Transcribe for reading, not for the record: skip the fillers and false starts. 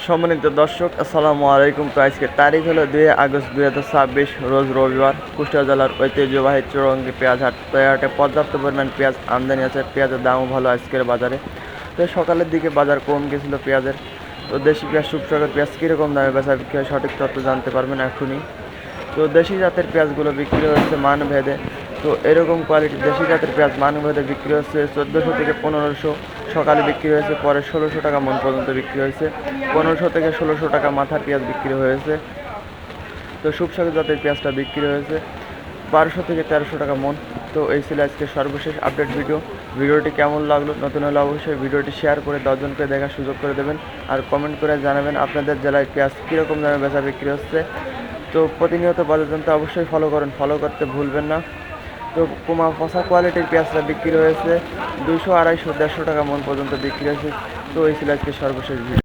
সম্মানিত দর্শক, আসসালামু আলাইকুম। তো আজকের তারিখ হলো 2 আগস্ট 2026, রোজ রবিবার। কুষ্টিয়া জেলার ঐতিহ্যবাহী চৌরঙ্গি পেঁয়াজ হাট। তো এই হাটে পর্যাপ্ত পরিমাণ পেঁয়াজ আমদানি আছে। পেঁয়াজের দামও ভালো আজকের বাজারে। তো সকালের দিকে বাজার কম গেছিলো পেঁয়াজের। তো দেশি পেঁয়াজ, সুপসাগর পেঁয়াজ কীরকম দামে বেচা বিক্রি হয় সঠিক তথ্য জানতে পারবেন এখনই। তো দেশি জাতের পেঁয়াজগুলো বিক্রি হচ্ছে মান ভেদে। তো এরকম কোয়ালিটির দেশি জাতের পেঁয়াজ মান ভেদে বিক্রি হচ্ছে 1400 থেকে 1500। সকালে বিক্রি হয়েছে, পরে 1600 টাকা মন পর্যন্ত বিক্রি হয়েছে। 1500 থেকে 1600 টাকা মাথার পেঁয়াজ বিক্রি হয়েছে। তো সুপসাগর জাতের পেঁয়াজটা বিক্রি হয়েছে 1200 থেকে 1300 টাকা মন। তো এই ছিল আজকে সর্বশেষ আপডেট ভিডিও। ভিডিওটি কেমন লাগলো, নতুন হলে অবশ্যই ভিডিওটি শেয়ার করে 10 জনকে দেখার সুযোগ করে দেবেন। আর কমেন্ট করে জানাবেন আপনাদের জেলায় পেঁয়াজ কীরকম দামে বেচা বিক্রি হচ্ছে। তো প্রতিনিয়ত বাজার জানতে অবশ্যই ফলো করতে ভুলবেন না। তো কুমা পচা কোয়ালিটির পেঁয়াজটা বিক্রি হয়েছে 200, 250, 150 টাকা মন পর্যন্ত বিক্রি হয়েছে। তো এই ছিল আজকে সর্বশেষ ভিডিও।